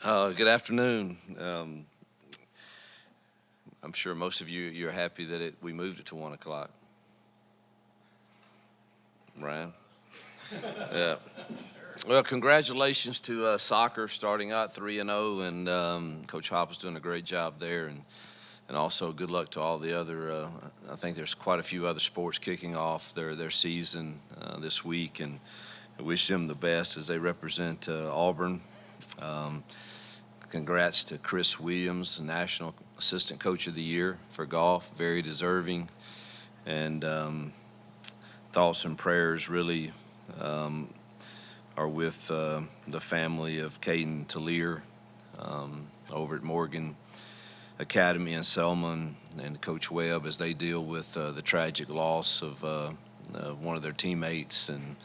Good afternoon. I'm sure most of you're happy that we moved it to 1 o'clock. Ryan? Yeah. Well, congratulations to soccer starting out 3-0, and Coach Hopper's doing a great job there, and also good luck to all the other. I think there's quite a few other sports kicking off their season this week, and I wish them the best as they represent Auburn. Um, Congrats to Chris Williams, National Assistant Coach of the Year for golf, very deserving. And thoughts and prayers really um, are with the family of Caden Tallier over at Morgan Academy in Selma, and Coach Webb as they deal with the tragic loss of one of their teammates and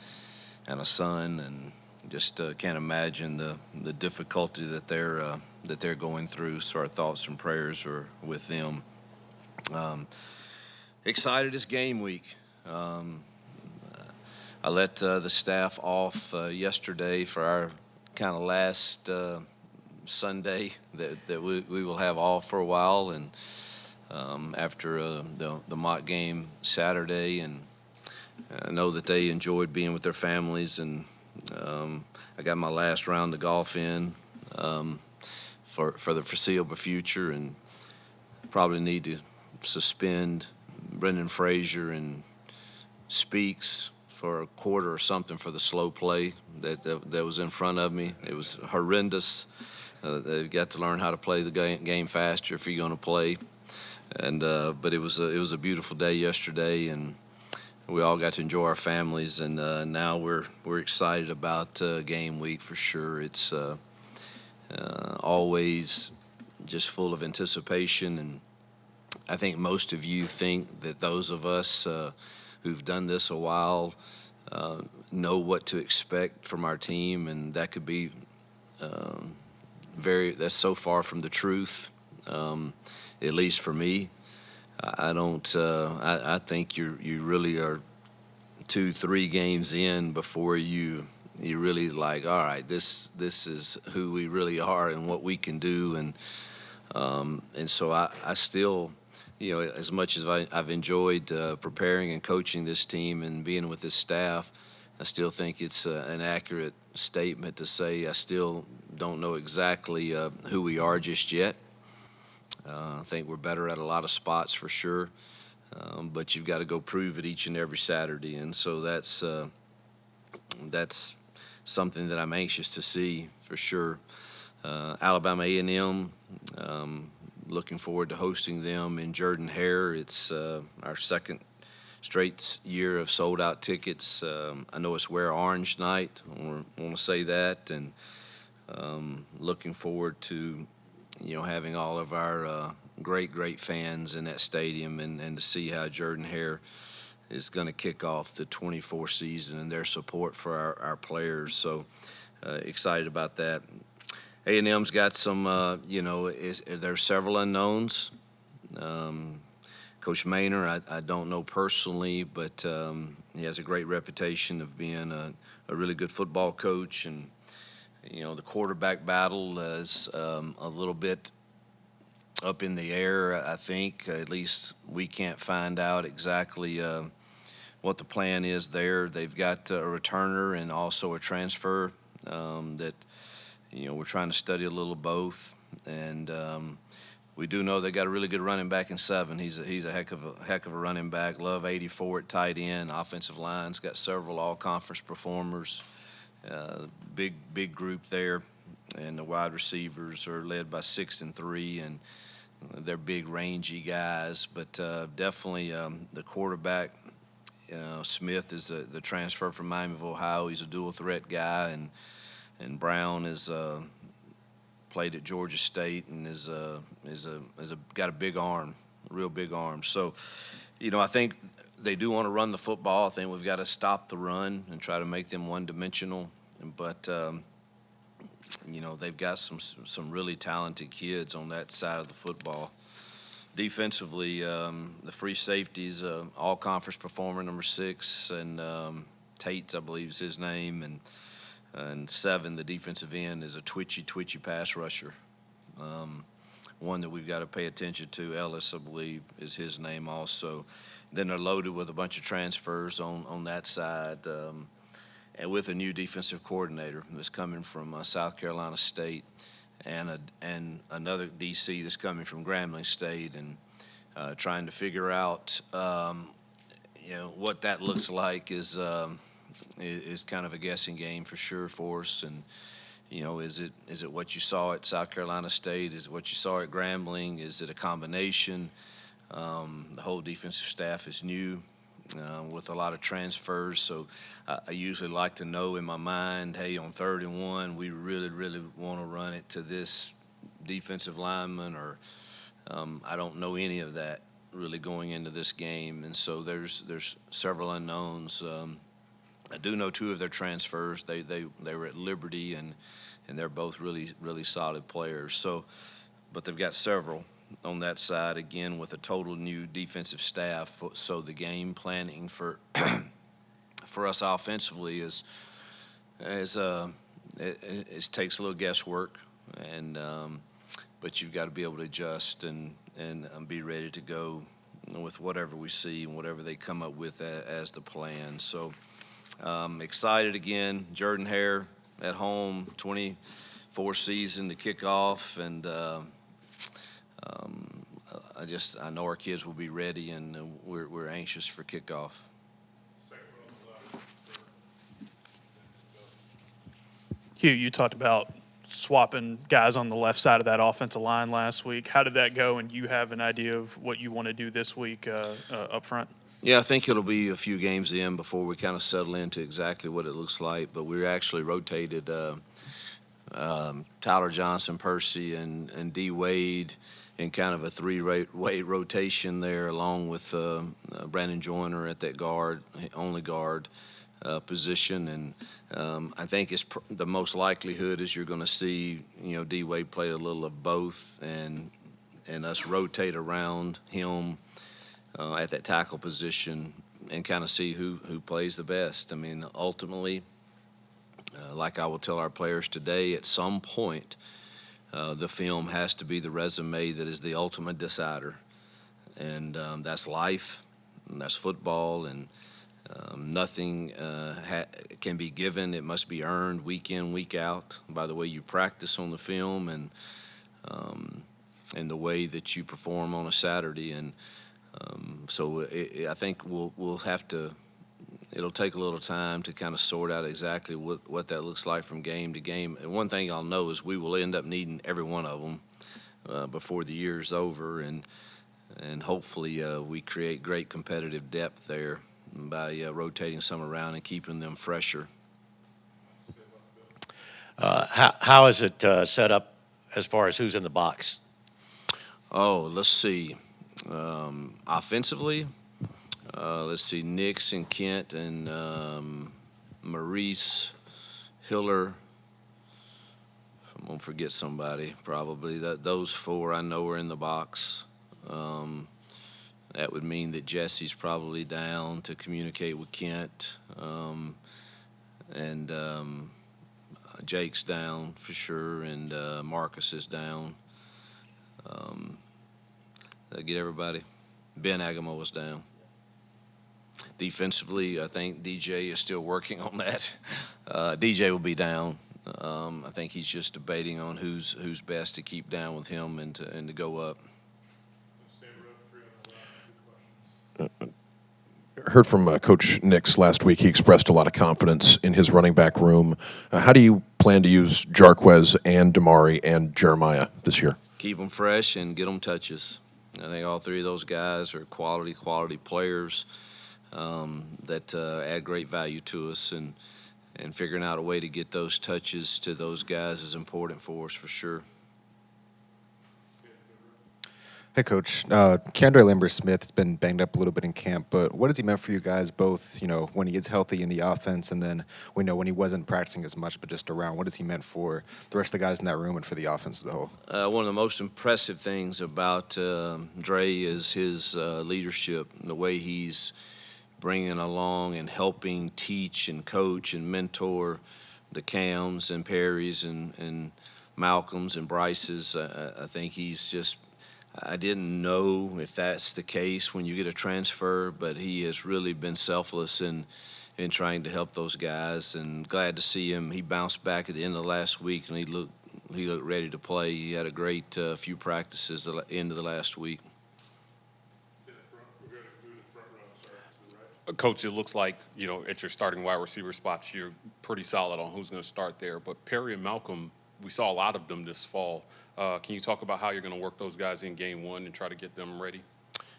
a son, and just can't imagine the difficulty that they're going through. So our thoughts and prayers are with them. Excited it's game week. I let the staff off yesterday for our kind of last Sunday that we will have off for a while, and after the mock game Saturday, and I know that they enjoyed being with their families, and I got my last round of golf in for the foreseeable future, and probably need to suspend Brendan Frazier and Speaks for a quarter or something for the slow play that was in front of me. It was horrendous. They've got to learn how to play the game faster if you're going to play. And but it was a beautiful day yesterday, and we all got to enjoy our families, and now we're excited about game week for sure. It's always just full of anticipation, and I think most of you think that those of us who've done this a while know what to expect from our team, and that could be that's so far from the truth, at least for me. I don't. I think you really are 2-3 games in before you really like. All right, this is who we really are and what we can do, and so I still, as much as I've enjoyed preparing and coaching this team and being with this staff, I still think it's an accurate statement to say I still don't know exactly who we are just yet. I think we're better at a lot of spots for sure, but you've got to go prove it each and every Saturday, and so that's something that I'm anxious to see for sure. Alabama A&M, looking forward to hosting them in Jordan-Hare. It's our second straight year of sold-out tickets. I know it's Wear Orange night. I want to say that, and looking forward to having all of our great fans in that stadium, and to see how Jordan-Hare is going to kick off the 24 season and their support for our players. So excited about that. A&M's got some, there's several unknowns. Coach Maynor, I don't know personally, but he has a great reputation of being a really good football coach, and the quarterback battle is a little bit up in the air, I think. At least we can't find out exactly what the plan is there. They've got a returner and also a transfer that we're trying to study a little both. And we do know they got a really good running back in Seven. He's a heck of a running back. Love 84 at tight end. Offensive line's got several all-conference performers. Big group there, and the wide receivers are led by 6 and 3, and they're big, rangy guys. But definitely the quarterback, Smith, is the transfer from Miami of Ohio. He's a dual threat guy, and Brown is played at Georgia State and is got a big arm, a real big arm. So, I think they do want to run the football. I think we've got to stop the run and try to make them one-dimensional. But they've got some really talented kids on that side of the football. Defensively, the free safeties, all-conference performer, number 6, and Tate, I believe is his name, and And 7, the defensive end, is a twitchy pass rusher. One that we've got to pay attention to. Ellis, I believe, is his name also. Then they're loaded with a bunch of transfers on that side, and with a new defensive coordinator that's coming from South Carolina State, and another DC that's coming from Grambling State, and trying to figure out what that looks like is kind of a guessing game for sure for us. And is it what you saw at South Carolina State? Is it what you saw at Grambling? Is it a combination? The whole defensive staff is new with a lot of transfers, so I usually like to know in my mind, hey, on 3rd and 1, we really want to run it to this defensive lineman, or I don't know any of that really going into this game, and so there's several unknowns. I do know 2 of their transfers. They were at Liberty, and they're both really solid players. So, but they've got several on that side, again, with a total new defensive staff. So the game planning for us offensively it takes a little guesswork, and but you've got to be able to adjust and be ready to go with whatever we see and whatever they come up with as the plan. So excited again. Jordan Hare at home, 24 season to kick off, and I know our kids will be ready, and we're anxious for kickoff. Hugh, you talked about swapping guys on the left side of that offensive line last week. How did that go, and do you have an idea of what you want to do this week up front? Yeah, I think it'll be a few games in before we kind of settle into exactly what it looks like, but we actually rotated Tyler Johnson, Percy, and D. Wade in kind of a 3-way rotation there, along with Brandon Joyner at that only guard position. And I think the most likelihood is you're going to see, D. Wade play a little of both, and us rotate around him at that tackle position and kind of see who plays the best. I mean, ultimately, like I will tell our players today, at some point, the film has to be the resume that is the ultimate decider. And that's life, and that's football, and nothing can be given. It must be earned week in, week out by the way you practice on the film, and the way that you perform on a Saturday. And so I think we'll have to. It'll take a little time to kind of sort out exactly what that looks like from game to game. And one thing I'll know is we will end up needing every one of them before the year's over, and hopefully we create great competitive depth there by rotating some around and keeping them fresher. How is it set up as far as who's in the box? Oh, let's see. Offensively, let's see, Nix and Kent and Maurice, Hiller. I'm going to forget somebody probably. Those 4 I know are in the box. That would mean that Jesse's probably down to communicate with Kent, and Jake's down for sure, and Marcus is down. Did I get everybody? Ben Agamo's down. Defensively, I think DJ is still working on that. DJ will be down. I think he's just debating on who's best to keep down with him and to go up. Heard from Coach Nix last week. He expressed a lot of confidence in his running back room. How do you plan to use Jarquez and Damari and Jeremiah this year? Keep them fresh and get them touches. I think all 3 of those guys are quality players that add great value to us, and figuring out a way to get those touches to those guys is important for us for sure. Hey, Coach. Keandre Lambert-Smith has been banged up a little bit in camp, but what has he meant for you guys both, when he gets healthy in the offense, and then we know when he wasn't practicing as much but just around? What has he meant for the rest of the guys in that room and for the offense as a whole? One of the most impressive things about Dre is his leadership, the way he's bringing along and helping teach and coach and mentor the Cams and Perrys and Malcolms and Bryces. I think he's just. I didn't know if that's the case when you get a transfer, but he has really been selfless in trying to help those guys. And glad to see him. He bounced back at the end of last week, and he looked ready to play. He had a great few practices at the end of the last week. Coach, it looks like, at your starting wide receiver spots, you're pretty solid on who's going to start there. But Perry and Malcolm, we saw a lot of them this fall. Can you talk about how you're going to work those guys in game one and try to get them ready?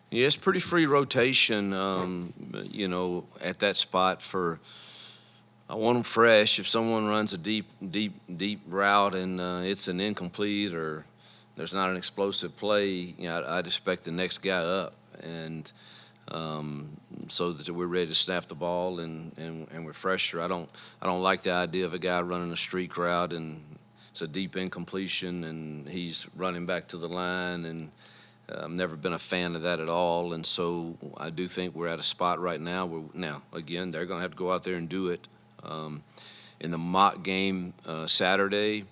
Yeah, it's pretty free rotation, at that spot I want them fresh. If someone runs a deep route and it's an incomplete or there's not an explosive play, I'd expect the next guy up. And so that we're ready to snap the ball and we're fresher. I don't like the idea of a guy running a streak route and it's a deep incompletion and he's running back to the line, and I've never been a fan of that at all. And so I do think we're at a spot right now where again they're going to have to go out there and do it. In the mock game Saturday,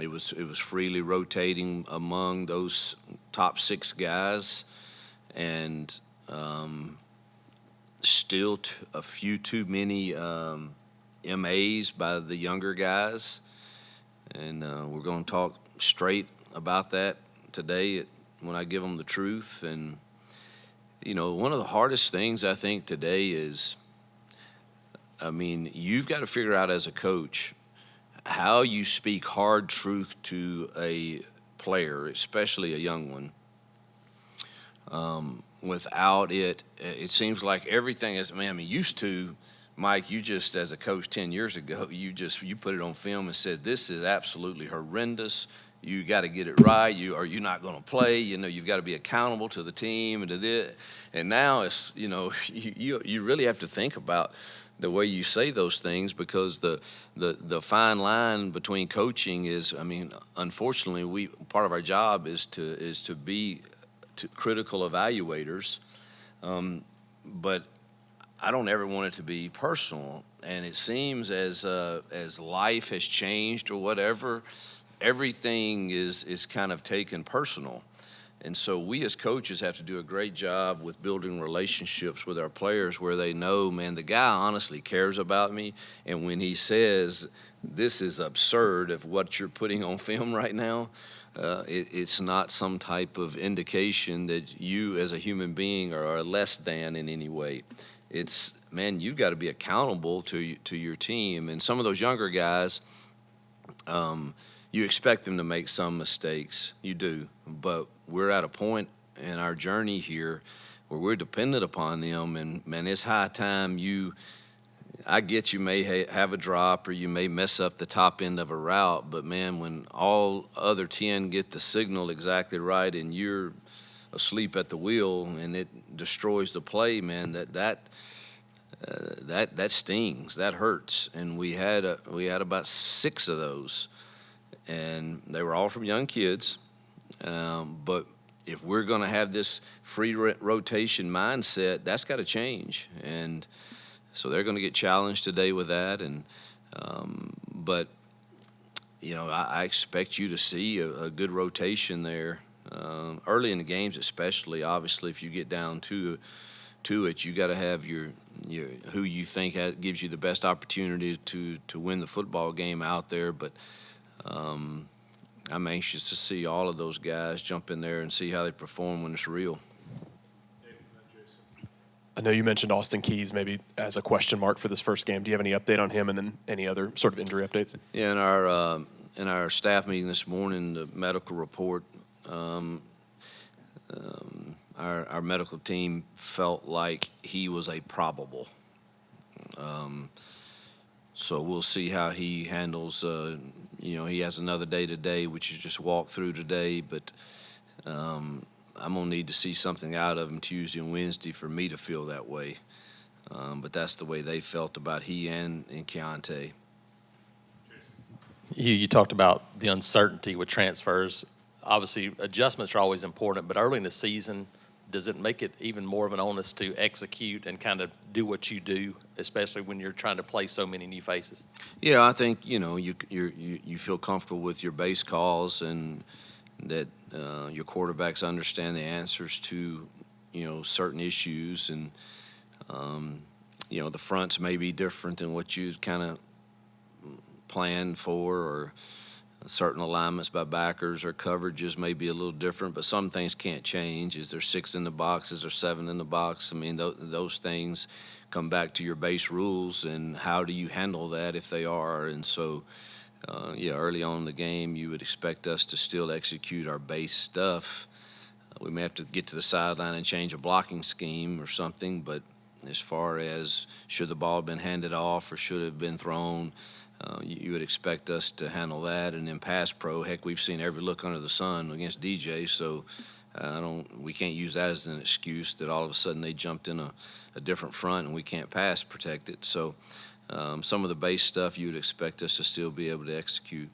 it was freely rotating among those top 6 guys. And still a few too many MAs by the younger guys. And we're going to talk straight about that today when I give them the truth. And, one of the hardest things I think today is, you've got to figure out as a coach how you speak hard truth to a player, especially a young one. Without it seems like everything is, used to, Mike, you just, as a coach 10 years ago, you put it on film and said, this is absolutely horrendous. You got to get it right. You're not going to play. You've got to be accountable to the team and to this. And now it's, you really have to think about the way you say those things, because the fine line between coaching is, unfortunately, part of our job is to be critical evaluators, but I don't ever want it to be personal. And it seems as life has changed or whatever, everything is kind of taken personal. And so we as coaches have to do a great job with building relationships with our players where they know, man, the guy honestly cares about me. And when he says, this is absurd of what you're putting on film right now, it's not some type of indication that you as a human being are less than in any way. It's, man, you've got to be accountable to your team. And some of those younger guys, you expect them to make some mistakes. You do. But we're at a point in our journey here where we're dependent upon them. And, man, it's high time I get you may have a drop or you may mess up the top end of a route, but, man, when all other 10 get the signal exactly right and you're asleep at the wheel and it destroys the play, man, that stings, that hurts. And we had about 6 of those, and they were all from young kids. But if we're going to have this free rotation mindset, that's got to change. And so they're going to get challenged today with that. And but I expect you to see a good rotation there early in the games, especially. Obviously, if you get down to it, you got to have your who you think gives you the best opportunity to win the football game out there. But I'm anxious to see all of those guys jump in there and see how they perform when it's real. I know you mentioned Austin Keys maybe as a question mark for this first game. Do you have any update on him, and then any other sort of injury updates? Yeah, in our staff meeting this morning, the medical report, our medical team felt like he was a probable. So we'll see how he handles. He has another day today, which is just walk through today, but I'm going to need to see something out of him Tuesday and Wednesday for me to feel that way. But that's the way they felt about he and Keontae. You talked about the uncertainty with transfers. Obviously, adjustments are always important, but early in the season, does it make it even more of an onus to execute and kind of do what you do, especially when you're trying to play so many new faces? Yeah, I think you feel comfortable with your base calls and that your quarterbacks understand the answers to certain issues, and the fronts may be different than what you kind of planned for, or certain alignments by backers or coverages may be a little different, but some things can't change. Is there 6 in the box? Is there 7 in the box? I mean, those things come back to your base rules, and how do you handle that if they are? And so, early on in the game, you would expect us to still execute our base stuff. We may have to get to the sideline and change a blocking scheme or something, but as far as should the ball have been handed off or should it have been thrown, you would expect us to handle that. And in pass pro, heck, we've seen every look under the sun against DJ, so we can't use that as an excuse that all of a sudden they jumped in a different front and we can't pass protect it. So some of the base stuff you would expect us to still be able to execute.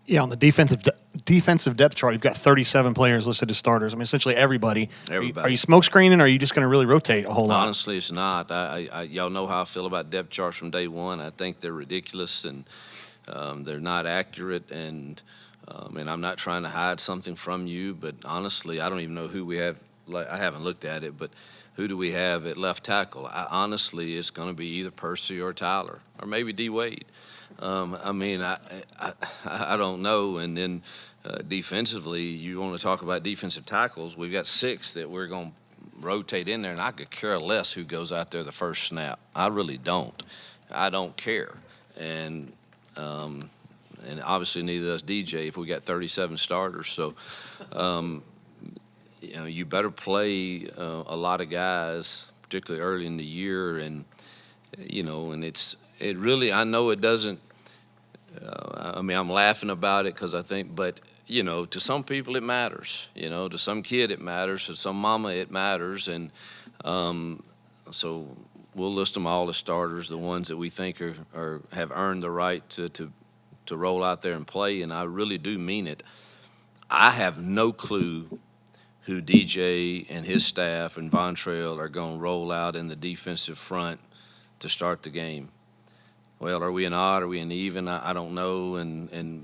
Yeah, on the defensive depth chart, you've got 37 players listed as starters. I mean, essentially everybody. Everybody. Are you smoke screening, or are you just going to really rotate a whole lot? Honestly, it's not. Y'all know how I feel about depth charts from day one. I think they're ridiculous, and they're not accurate, and I'm not trying to hide something from you, but honestly, I don't even know who we have. I haven't looked at it, but who do we have at left tackle? Honestly, it's going to be either Percy or Tyler, or maybe D. Wade. I don't know. And then defensively, you want to talk about defensive tackles. We've got 6 that we're going to rotate in there, and I could care less who goes out there the first snap. I really don't. I don't care. And obviously neither does DJ if we got 37 starters. So, you better play a lot of guys, particularly early in the year, and it really, I know it doesn't. I'm laughing about it because I think, but to some people it matters. To some kid it matters. To some mama it matters, and so we'll list them all as starters, the ones that we think are have earned the right to roll out there and play. And I really do mean it. I have no clue who DJ and his staff and Von Trail are going to roll out in the defensive front to start the game. Well, are we an odd? Are we an even? I don't know.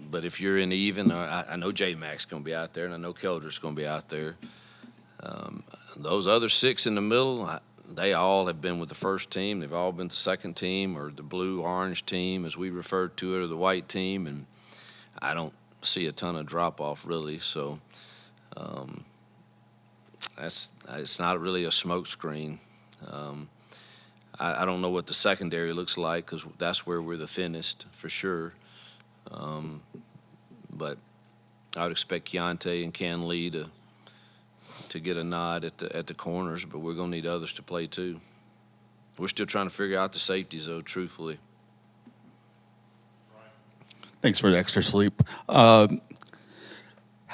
But if you're in even, I know J Mac's going to be out there, and I know Keldrick's going to be out there. Those other 6 in the middle, they all have been with the first team. They've all been the second team, or the blue-orange team, as we refer to it, or the white team. And I don't see a ton of drop-off, really. So it's not really a smoke screen. I don't know what the secondary looks like, because that's where we're the thinnest for sure. But I would expect Keontae and Can Lee to get a nod at the corners, but we're going to need others to play too. We're still trying to figure out the safeties, though, truthfully. Thanks for the extra sleep. How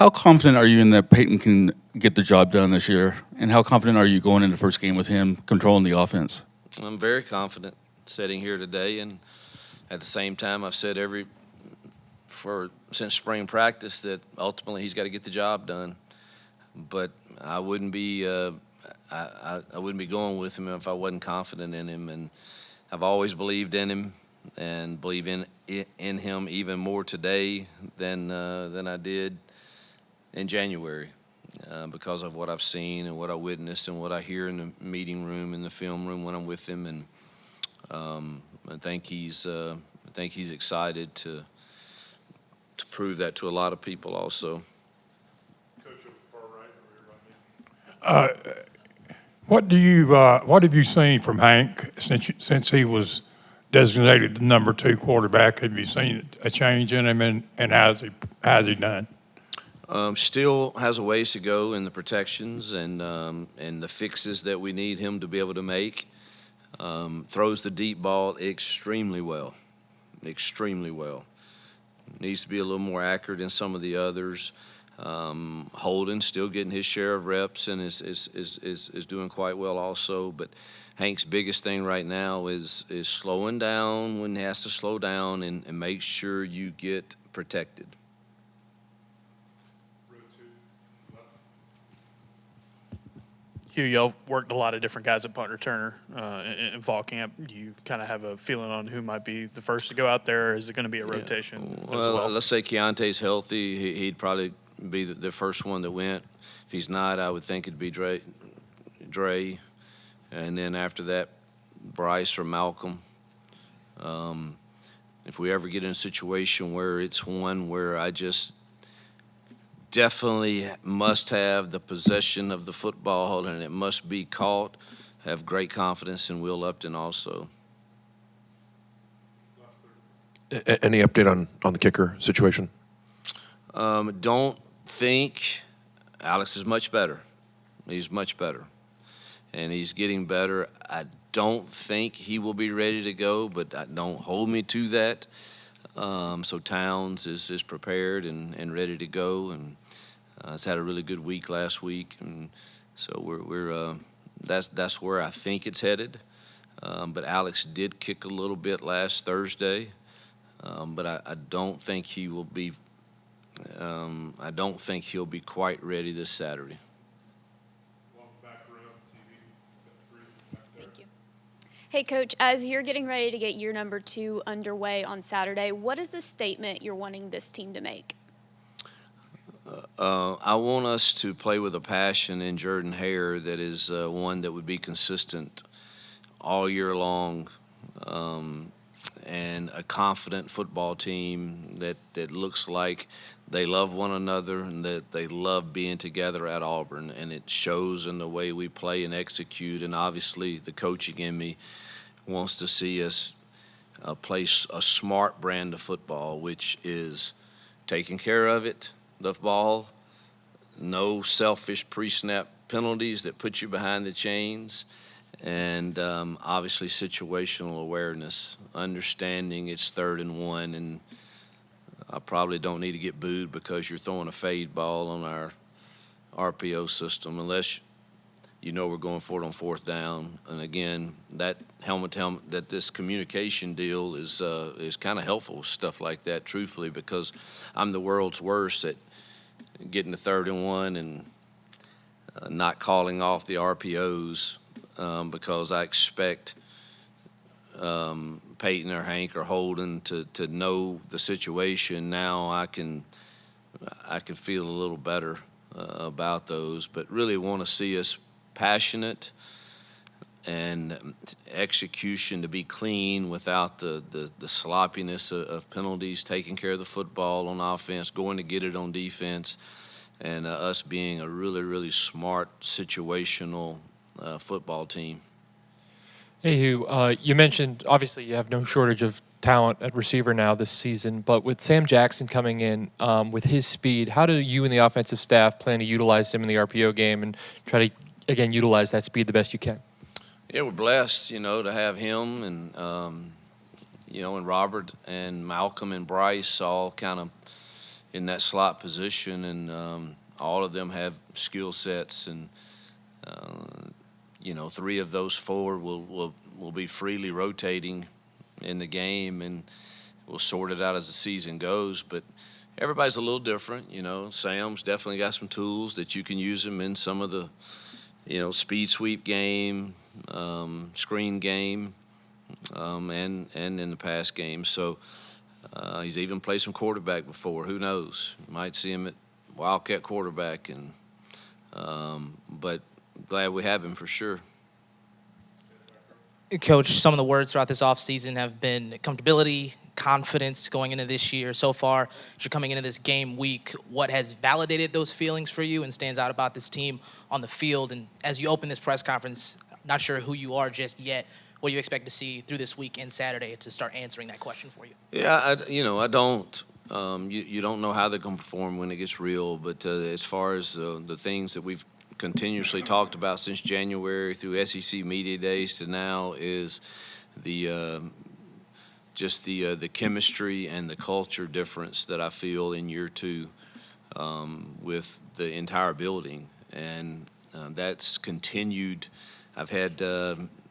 confident are you in that Peyton can get the job done this year? And how confident are you going into the first game with him controlling the offense? I'm very confident sitting here today, and at the same time, I've said since spring practice that ultimately he's got to get the job done. But I wouldn't be I wouldn't be going with him if I wasn't confident in him, and I've always believed in him and believe in him even more today than I did in January. Because of what I've seen and what I witnessed and what I hear in the meeting room, in the film room when I'm with him, and I think he's excited to prove that to a lot of people also. What have you seen from Hank since he was designated the number 2 quarterback? Have you seen a change in him, and how's he done? Still has a ways to go in the protections and the fixes that we need him to be able to make. Throws the deep ball extremely well. Needs to be a little more accurate in some of the others. Holden still getting his share of reps and is doing quite well also. But Hank's biggest thing right now is slowing down when he has to slow down and make sure you get protected. Hugh, y'all worked a lot of different guys at punt returner in fall camp. Do you kind of have a feeling on who might be the first to go out there, or is it going to be a rotation as well? Let's say Keontae's healthy. He'd probably be the first one that went. If he's not, I would think it'd be Dre. And then after that, Bryce or Malcolm. If we ever get in a situation where it's one where I just definitely must have the possession of the football and it must be caught, have great confidence in Will Upton also. Any update on the kicker situation? Don't think Alex is much better. He's much better. And he's getting better. I don't think he will be ready to go, but don't hold me to that. So Towns is prepared and ready to go, and has had a really good week last week, and so we're that's where I think it's headed. But Alex did kick a little bit last Thursday, but I don't think he will be. I don't think he'll be quite ready this Saturday. Thank you. Hey, Coach, as you're getting ready to get year number 2 underway on Saturday, what is the statement you're wanting this team to make? I want us to play with a passion in Jordan Hare that is one that would be consistent all year long, and a confident football team that looks like they love one another and that they love being together at Auburn, and it shows in the way we play and execute. And obviously the coaching in me wants to see us play a smart brand of football, which is taking care of it, the ball, no selfish pre-snap penalties that put you behind the chains, and obviously situational awareness, understanding it's 3rd and 1, and I probably don't need to get booed because you're throwing a fade ball on our RPO system, unless you know we're going for it on 4th down. And again, that helmet that this communication deal is kind of helpful, stuff like that, truthfully, because I'm the world's worst at getting to 3rd and 1 and not calling off the RPOs because I expect Peyton or Hank or Holden to know the situation. Now I can feel a little better about those, but really want to see us passionate and execution to be clean without the sloppiness of penalties, taking care of the football on offense, going to get it on defense, and us being a really, really smart situational football team. Hey, Hugh, you mentioned obviously you have no shortage of talent at receiver now this season, but with Sam Jackson coming in with his speed, how do you and the offensive staff plan to utilize him in the RPO game and try to, again, utilize that speed the best you can? Yeah, we're blessed, to have him and, and Robert and Malcolm and Bryce all kind of in that slot position, and all of them have skill sets, and 3 of those 4 will be freely rotating in the game, and we'll sort it out as the season goes. But everybody's a little different, Sam's definitely got some tools that you can use him in some of the, speed sweep game, screen game, and in the pass game. So he's even played some quarterback before. Who knows? You might see him at Wildcat quarterback, and but glad we have him for sure. Coach, some of the words throughout this offseason have been comfortability, confidence going into this year. So far, as you're coming into this game week, what has validated those feelings for you and stands out about this team on the field? And as you open this press conference, not sure who you are just yet, what do you expect to see through this week and Saturday to start answering that question for you? Yeah, I don't. You don't know how they're going to perform when it gets real, but as far as the things that we've continuously talked about since January through SEC Media Days to now is the chemistry and the culture difference that I feel in year 2 with the entire building, and that's continued. I've had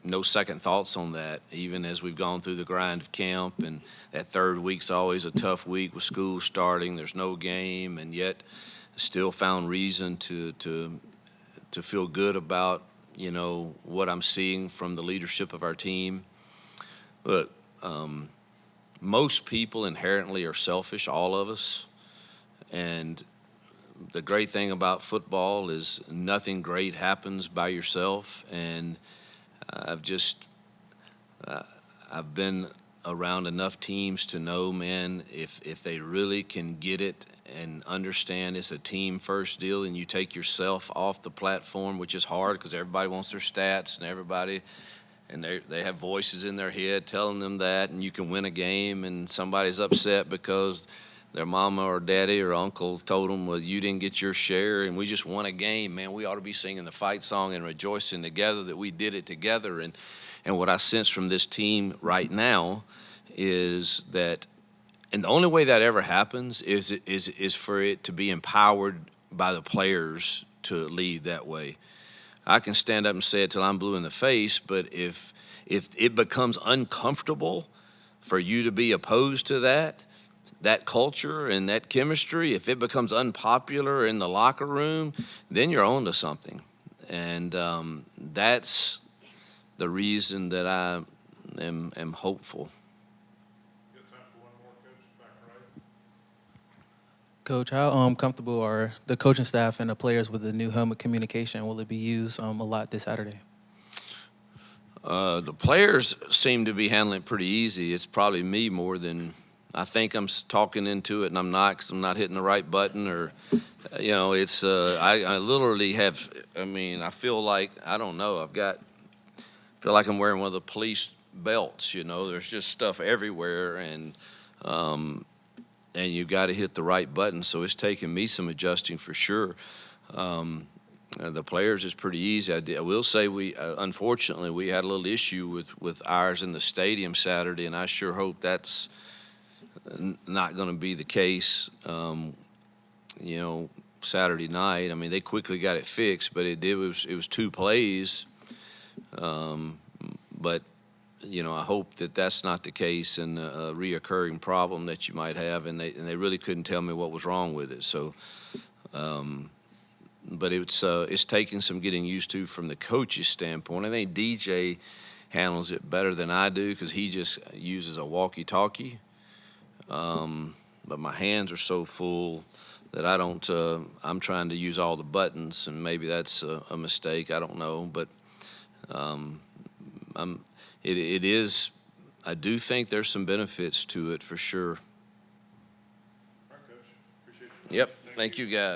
no second thoughts on that, even as we've gone through the grind of camp, and that 3rd week's always a tough week with school starting. There's no game, and yet still found reason to feel good about what I'm seeing from the leadership of our team. Look, most people inherently are selfish, all of us. And the great thing about football is nothing great happens by yourself. And I've been around enough teams to know, man, if they really can get it and understand it's a team first deal, and you take yourself off the platform, which is hard because everybody wants their stats and they have voices in their head telling them that, and you can win a game and somebody's upset because their mama or daddy or uncle told them, well, you didn't get your share and we just won a game. Man, we ought to be singing the fight song and rejoicing together that we did it together. And what I sense from this team right now is that, and the only way that ever happens is for it to be empowered by the players to lead that way. I can stand up and say it till I'm blue in the face, but if it becomes uncomfortable for you to be opposed to that culture and that chemistry, if it becomes unpopular in the locker room, then you're on to something. And that's the reason that I am hopeful. Coach, how comfortable are the coaching staff and the players with the new helmet communication? Will it be used a lot this Saturday? The players seem to be handling it pretty easy. It's probably me more than I think I'm talking into it, and I'm not, because I'm not hitting the right button, or it's I literally have. I mean, I feel like I don't know. Feel like I'm wearing one of the police belts. There's just stuff everywhere, and you got to hit the right button. So it's taken me some adjusting for sure. The players is pretty easy. I will say unfortunately we had a little issue with ours in the stadium Saturday, and I sure hope that's not going to be the case. Saturday night. I mean, they quickly got it fixed, but it was 2 plays. But I hope that that's not the case, and a reoccurring problem that you might have, and they really couldn't tell me what was wrong with it. So, but it's taking some getting used to from the coach's standpoint. I think DJ handles it better than I do because he just uses a walkie-talkie. But my hands are so full that I don't. I'm trying to use all the buttons, and maybe that's a mistake. I don't know, but it is. I do think there's some benefits to it for sure. All right, Coach. Appreciate you. Yep. Thank you, guys.